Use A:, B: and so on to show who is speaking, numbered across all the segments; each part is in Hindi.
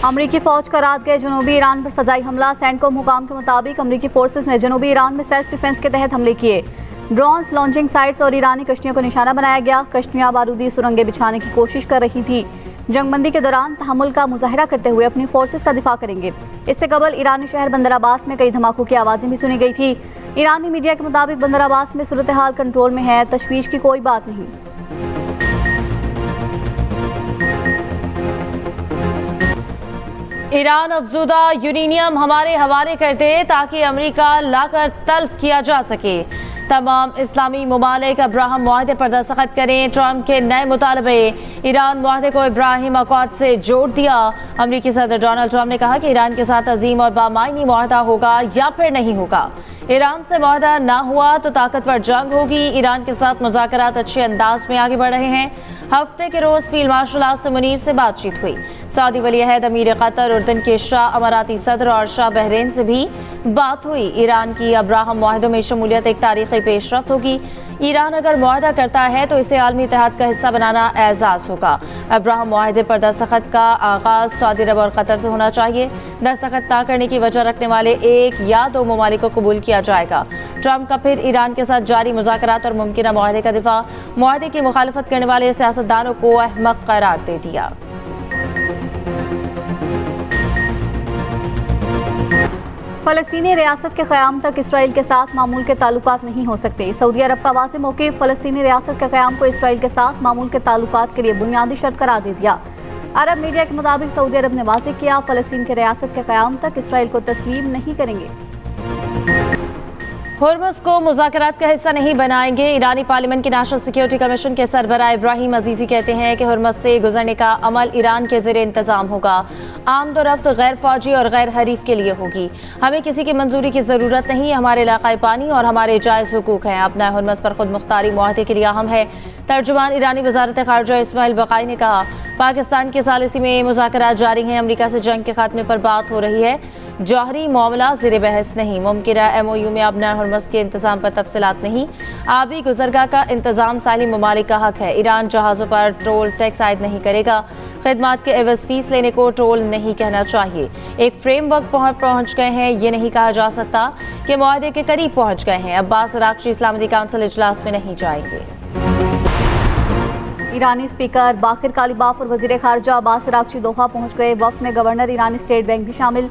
A: अमरीकी फौज का रात गए जनूबी ईरान पर फजाई हमला। सेंटकॉम हुकाम के मुताबिक अमरीकी फोर्सेस ने जनूबी ईरान में सेल्फ डिफेंस के तहत हमले किए। ड्रोन्स, लॉन्चिंग साइट्स और ईरानी कश्तियों को निशाना बनाया गया। कश्तियां बारूदी सुरंगें बिछाने की कोशिश कर रही थी। जंगबंदी के दौरान तहम्मुल का मुजाहरा करते हुए अपनी फोर्सेस का दिफा करेंगे। इससे कबल ईरानी शहर बंदर अब्बास में कई धमाकों की आवाज़ें भी सुनी गई थी। ईरानी मीडिया के मुताबिक बंदर अब्बास में सूरत हाल कंट्रोल में है, तशवीश की कोई बात नहीं।
B: ईरान अफजूदा यूरेनियम हमारे हवाले कर दे ताकि अमेरिका लाकर तल्फ किया जा सके। तमाम इस्लामी ममालिक अब्राहम मुआहदे पर दस्तखत करें। ट्रंप के नए मुतालबे। ईरान मुआहदे को इब्राहिम अकॉर्ड से जोड़ दिया। अमरीकी सदर डोनाल्ड ट्रंप ने कहा कि ईरान के साथ अजीम और बामायनी मुआहदा होगा या फिर नहीं होगा। ईरान से मुआहदा ना हुआ तो ताकतवर जंग होगी। ईरान के साथ मुज़ाकरात अच्छे अंदाज में आगे बढ़ रहे हैं। हफ्ते के रोज फील्ड मार्शल आसिम मुनीर से बातचीत हुई। सऊदी वली अहद अमीर कतर, उर्दन के शाह, अमाराती सदर और शाह बहरीन से भी बात हुई। ईरान की अब्राहम मुआहदों में शमूलियत एक तारीखी पेशरफ्त होगी। ईरान अगर मुआहदा करता है तो इसे आलमी इत्तेहाद का हिस्सा बनाना एजाज होगा। अब्राहम मुआहदे पर दस्तखत का आगाज सऊदी अरब और कतर से होना चाहिए। दस्तखत न करने की वजह रखने वाले एक या दो ममालिक को कबूल किया जाएगा। ट्रंप का फिर ईरान के साथ जारी मुज़ाकरात और मुमकिन मुआहदे का दिफा। मुआहदे की मुखालफत करने वाले सियासतदानों को अहमक करार दे दिया।
A: फ़लस्तीनी रियासत के क़याम तक इसराइल के साथ मामूल के ताल्लुकात नहीं हो सकते। सऊदी अरब का वाज़ेह मौक़िफ़ फ़लस्तीनी रियासत के क़याम को इसराइल के साथ मामूल के ताल्लुकात के लिए बुनियादी शर्त करार दे दिया। अरब मीडिया के मुताबिक सऊदी अरब ने वाज़ेह किया, फ़लस्तीन के रियासत के क़याम तक इसराइल को तस्लीम नहीं करेंगे।
B: हुर्मुज़ को मुज़ाकरात का हिस्सा नहीं बनाएंगे। ईरानी पार्लियामेंट के नेशनल सिक्योरिटी कमीशन के सरबराह इब्राहिम अजीज़ी कहते हैं कि हुर्मुज़ से गुजरने का अमल ईरान के ज़ेरे इंतज़ाम होगा। आमदोरफ्त गैर फौजी और गैर हरीफ के लिए होगी। हमें किसी की मंजूरी की ज़रूरत नहीं। हमारे इलाक़ाई पानी और हमारे जायज़ हुकूक हैं। अपना हुर्मुज़ पर खुद मुख्तारी मुआहदे के लिए अहम है। तर्जुमान ईरानी वज़ारत ख़ारजा इस्माइल बक़ाई ने कहा, पाकिस्तान के सालिसी में मुज़ाकरात जारी हैं। अमरीका से जंग के खात्मे पर बात हो रही है। जौहरी मामला ज़ेरे बहस नहीं। मुमकिना MOU में अपना हुर्मुज़ के इंतज़ाम पर तफसीलात नहीं। आबी गुज़रगाह का इंतज़ाम साहिली ममालिक का हक है। ईरान जहाज़ों पर टोल टैक्स आयद नहीं करेगा। खिदमात के एवज़ फीस लेने को टोल नहीं कहना चाहिए। एक फ्रेमवर्क पहुँच गए हैं, ये नहीं कहा जा सकता कि मुआहदे के करीब पहुँच गए हैं। अब्बास अराग़ची इस्लामी काउंसिल इजलास में नहीं जाएंगे।
A: ईरानी स्पीकर बाकिर कालिबाफ और वज़ीर ख़ारजा अब्बास अराग़ची दोहा पहुँच गए। वफ़द में गवर्नर ईरानी स्टेट बैंक भी शामिल।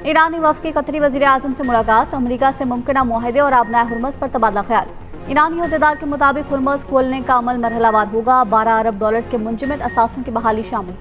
A: ईरानी वफ़द की कतरी वज़ीर आज़म से मुलाकात। अमरीका से मुमकिना मुआहदे और आबनाए हुर्मुज़ पर तबादला ख्याल। ईरानी अहदेदार के मुताबिक हुर्मुज़ खोलने का अमल मरहलावार होगा। 12 अरब डॉलर्स के मुंजमद असासों की बहाली शामिल।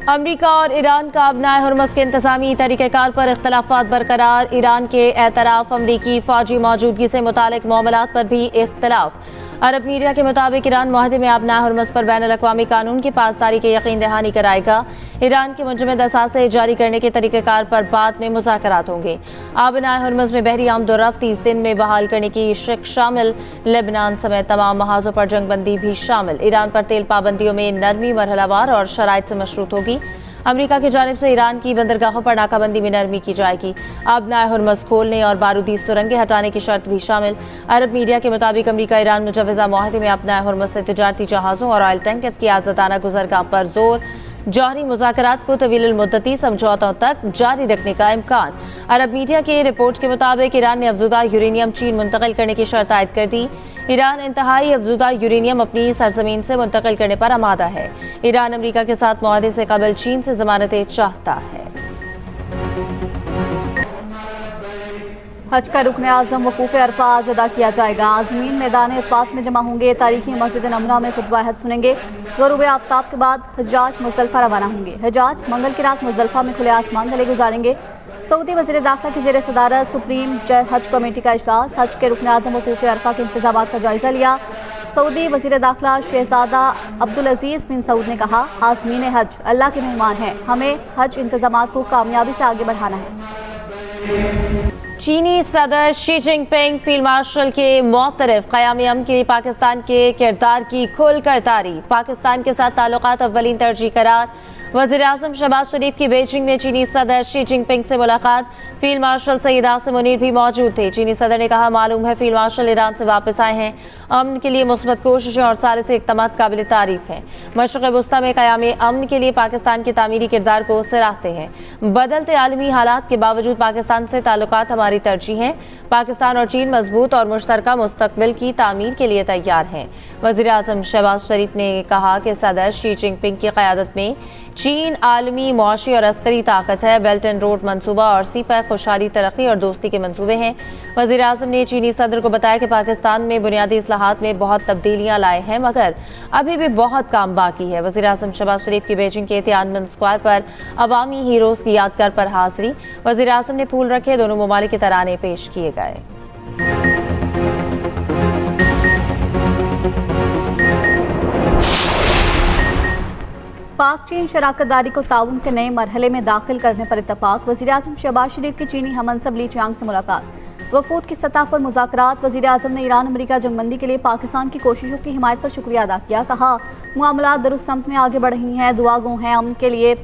B: अमरीका और ईरान का अपनाए हुर्मुज़ के इंतज़ामी तरीक़ेकार पर इख्तलाफात बरकरार। ईरान के एतराफ़ अमरीकी फ़ौजी मौजूदगी से मुतालिक मामलात पर भी इख्तलाफ। अरब मीडिया के मुताबिक ईरान मुआहदे में अपनाए हुर्मुज़ पर बैनुल अक़वामी कानून की पासदारी के यकीन दहानी कराएगा। ईरान के मुंजमद असासे जारी करने के तरीक़ेकार पर बाद में मुज़ाकरात होंगे। अपनाए हुर्मुज़ में बहरी आमदोरफ्त 30 दिन में बहाल करने की शिक शामिल। लेबनान समेत तमाम महाजों पर जंगबंदी भी शामिल। ईरान पर तेल पाबंदियों में नरमी मरहलावार और शराइत से मशरूत होगी। अमरीका की जानिब से ईरान की बंदरगाहों पर नाकाबंदी में नरमी की जाएगी। अपनाए हुर्मुज़ खोलने और बारूदी सुरंगें हटाने की शर्त भी शामिल। अरब मीडिया के मुताबिक अमरीका ईरान मुजवज़ा मुआहदे में अपनाए हुर्मुज़ से तिजारती जहाज़ों और ऑयल टैंकर्स की आज़ादाना गुज़रगाह पर जोर। जौहरी मुज़ाकरात को तवील मुद्दती समझौतों तक जारी रखने का इम्कान। अरब मीडिया की रिपोर्ट के मुताबिक ईरान ने अफजूदा यूरेनियम चीन मुंतकिल करने की शर्त आयद कर दी। ईरान इंतहाई अफजूदा यूरेनियम अपनी सरजमीन से मुंतकिल करने पर आमादा है। ईरान अमरीका के साथ मुआहदे से कबल चीन से ज़मानतें चाहता है।
A: हज का रुकन आज़म वकूफ़ अरफा आज अदा किया जाएगा। आज़मीन मैदान अरफात में जमा होंगे। तारीखी मस्जिद नमरा में खुतबा हज सुनेंगे। ग़ुरूब आफ्ताब के बाद हज्जाज मुज़दलिफ़ा रवाना होंगे। हज्जाज मंगल की रात मुज़दलिफ़ा में खुले आसमान तले गुजारेंगे। सऊदी वज़ीर दाखिला की ज़ेर सदारत सुप्रीम हज कमेटी का इजलास। हज के रुकन आज़म वकूफ़ अरफा के इंतज़ामात का जायज़ा लिया। सऊदी वज़ीर दाखिला शहज़ादा अब्दुल अज़ीज़ बिन सऊद ने कहा, आज़मीन हज अल्लाह के मेहमान हैं। हमें हज इंतज़ामात को कामयाबी से आगे बढ़ाना है।
B: चीनी सदर शी जिनपिंग फील्ड मार्शल के मुतरफ क़याम अमन के लिए पाकिस्तान के किरदार की खुलकर तारीफ। पाकिस्तान के साथ ताल्लुकात अव्वलीन तरजीह करार। वज़ीर-ए-आज़म शहबाज शरीफ की बीजिंग में चीनी सदर शी जिनपिंग से मुलाकात। फील्ड मार्शल सैयद आसिम मुनीर भी मौजूद थे। चीनी सदर ने कहा, मालूम है फील्ड मार्शल ईरान से वापस आए हैं। अमन के लिए मुस्बत कोशिशें और सारे से इक़दाम काबिल तारीफ हैं। मशरिक़ वस्ता में क़याम अमन के लिए पाकिस्तान के तामीरी किरदार को सराहते हैं। बदलते आलमी हालात के बावजूद पाकिस्तान से ताल्लुकात हमारी तरजीह हैं। पाकिस्तान और चीन मजबूत और मुश्तरका मुस्तकबिल की तामीर के लिए तैयार हैं। वज़ीर-ए-आज़म शहबाज शरीफ ने कहा कि सदर शी जिनपिंग की क़यादत में चीन आलमी मुआशी और अस्करी ताकत है। बेल्ट एंड रोड मंसूबा और सीपैक खुशहाली, तरक्की और दोस्ती के मंसूबे हैं। वज़ीर-ए-आज़म ने चीनी सदर को बताया कि पाकिस्तान में बुनियादी इस्लाहात में बहुत तब्दीलियां लाए हैं, मगर अभी भी बहुत काम बाकी है। वज़ीर-ए-आज़म शहबाज शरीफ की बीजिंग के तियानमेन स्क्वायर पर अवामी हीरोज़ की यादगार पर हाज़िरी। वज़ीर-ए-आज़म ने फूल रखे, दोनों ममालिक के तराने पेश किए गए।
A: पाक चीन शराकतदारी को ताउन के नए मरहले में दाखिल करने पर इत्तफाक। वज़ीर-ए-आज़म शहबाज शरीफ की चीनी हममनसब ली चियांग से मुलाकात। वफूद की सतह पर मुज़ाकरात। वज़ीर-ए-आज़म ने ईरान अमेरिका जंगबंदी के लिए पाकिस्तान की कोशिशों की हिमायत पर शुक्रिया अदा किया। कहा, मामलात दुरुस्त समत में आगे बढ़ रही हैं, दुआ गो हैं अमन के लिए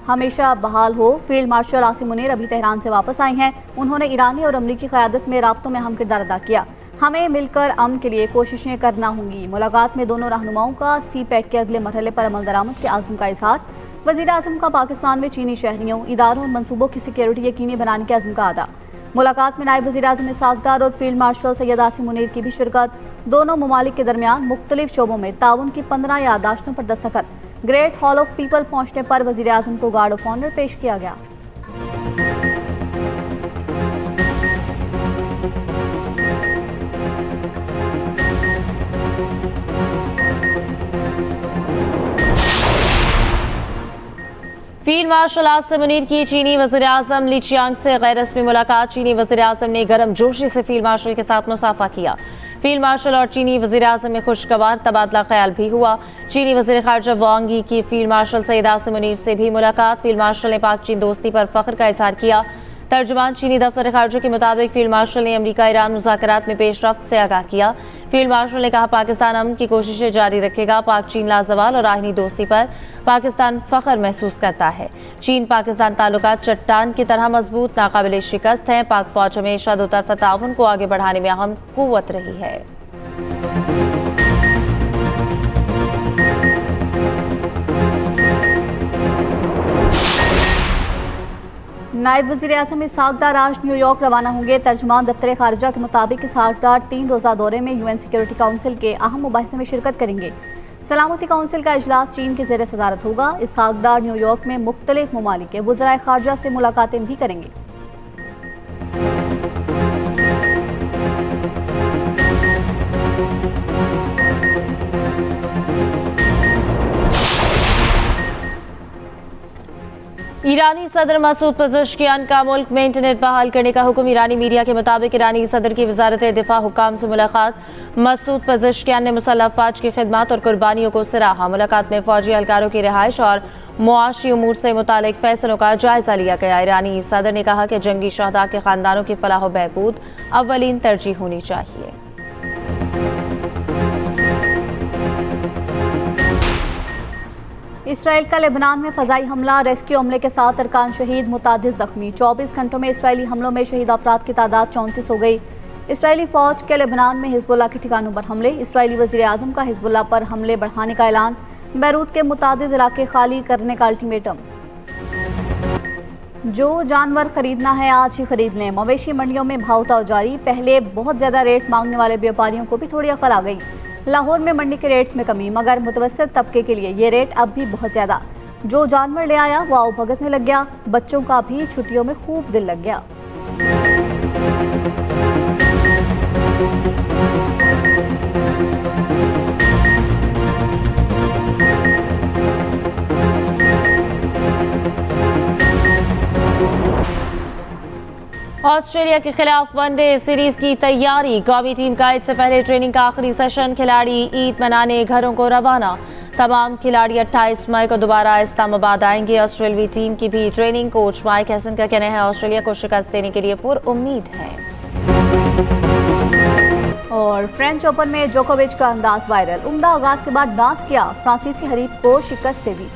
A: हमेशा बहाल हो। फील्ड मार्शल आसिम मुनीर अभी तेहरान से वापस आए हैं। उन्होंने ईरानी और अमरीकी क़यादत में राब्तों में अहम किरदार अदा किया। हमें मिलकर अमन के लिए कोशिशें करना होंगी। मुलाकात में दोनों रहनुमाओं का सी पैक के अगले मरहले पर अमल दरामद के आज़म का इज़हार। वज़ीर-ए-आज़म का पाकिस्तान में चीनी शहरियों, इदारों और मनसूबों की सिक्योरिटी यकीनी बनाने के अज़म का अदा। मुलाकात में नायब वज़ीर-ए-आज़म इसहाक़ डार और फील्ड मार्शल सैयद आसिम मुनीर की भी शिरकत। दोनों ममालिक के दरमियान मुख्तलिफ शोबों में ताउन की 15 याददाश्तों पर दस्तखत। ग्रेट हॉल ऑफ पीपल पहुंचने पर वज़ीर-ए-आज़म को गार्ड ऑफ ऑनर पेश किया गया।
B: फील्ड मार्शल आसिम मुनीर की चीनी वज़ीर-ए-आज़म ली चियांग से गैर रस्मी मुलाकात। चीनी वज़ीर-ए-आज़म ने गर्म जोशी से फील्ड मार्शल के साथ मुसाफा किया। फील्ड मार्शल और चीनी वज़ीर-ए-आज़म में खुशगवार तबादला ख्याल भी हुआ। चीनी वज़ीर ख़ारजा वांग यी की फील्ड मार्शल सैयद आसिम मुनीर से भी मुलाकात। फील्ड मार्शल ने पाक चीन दोस्ती पर फ़ख्र का इज़हार किया। तर्जुमान चीनी दफ्तर ख़ारजा के मुताबिक फील्ड मार्शल ने अमरीका ईरान मुज़ाकरात में पेशरफ्त से आगाह किया। फील्ड मार्शल ने कहा, पाकिस्तान अमन की कोशिशें जारी रखेगा। पाक चीन लाजवाल और आहिनी दोस्ती पर पाकिस्तान फ़ख्र महसूस करता है। चीन पाकिस्तान ताल्लुकात चट्टान की तरह मजबूत, नाकाबिल शिकस्त हैं। पाक फौज हमेशा दो तरफ़ा ताउन को आगे बढ़ाने में अहम क़ुव्वत रही है।
A: नायब वज़ीर-ए-आज़म इसहाक़ डार आज न्यूयॉर्क रवाना होंगे। तर्जुमान दफ्तर ख़ारजा के मुताबिक इसहाक़ डार 3 रोज़ा दौरे में UN सिक्योरिटी काउंसिल के अहम मुबाहिसे में शिरकत करेंगे। सलामती काउंसिल का इजलास चीन के ज़ेर सदारत होगा। इसहाक़ डार न्यूयॉर्क में मुख्तलिफ ममालिक के वज़राए ख़ारजा से मुलाकातें भी करेंगे।
B: ईरानी सदर मसूद पज़ेश्कियान का मुल्क में इंटरनेट बहाल करने का हुक्म। ईरानी मीडिया के मुताबिक ईरानी सदर की वजारत दिफा हुकाम से मुलाकात। मसूद पज़ेश्कियान ने मुसल्लह अफ़वाज की खिदमत और कुर्बानियों को सराहा। मुलाकात में फौजी एहलकारों की रिहाइश और मुआशी उमूर से मुतालिक फैसलों का जायजा लिया गया। ईरानी सदर ने कहा कि जंगी शहदा के खानदानों की फलाह व बहबूद अव्वलीन तरजीह होनी चाहिए।
A: इसराइल का लेबनान में फ़ज़ाई हमला, रेस्क्यू अमले के साथ अरकान शहीद, मुतादिद ज़ख्मी। 24 घंटों में इसराइली हमलों में शहीद अफराद की तादाद 34 हो गई। इसराइली फ़ौज के लेबनान में हिज़्बुल्लाह के ठिकानों पर हमले। इसराइली वज़ीर-ए-आज़म का हिज़्बुल्लाह पर हमले बढ़ाने का ऐलान। बैरूत के मुतादिद इलाके खाली करने का अल्टीमेटम। जो जानवर खरीदना है आज ही खरीद लें। मवेशी मंडियों में भाव ताव जारी। पहले बहुत ज़्यादा रेट मांगने वाले व्यापारियों को भी थोड़ी अकल आ गई। लाहौर में मंडी के रेट्स में कमी, मगर मुतवस्सित तबके के लिए ये रेट अब भी बहुत ज़्यादा। जो जानवर ले आया वो आओ भगत में लग गया। बच्चों का भी छुट्टियों में खूब दिल लग गया।
B: ऑस्ट्रेलिया के खिलाफ वनडे सीरीज की तैयारी। कौमी टीम का ईद से पहले ट्रेनिंग का आखिरी सेशन। खिलाड़ी ईद मनाने घरों को रवाना। तमाम खिलाड़ी 28 मई को दोबारा इस्लामाबाद आएंगे। ऑस्ट्रेलियाई टीम की भी ट्रेनिंग। कोच माइक हैसन का कहना है ऑस्ट्रेलिया को शिकस्त देने के लिए पुरउम्मीद है।
A: और फ्रेंच ओपन में जोकोविच का अंदाज वायरल। उम्दा आगाज के बाद डांस किया, फ्रांसीसी हरीफ को शिकस्त दे दी।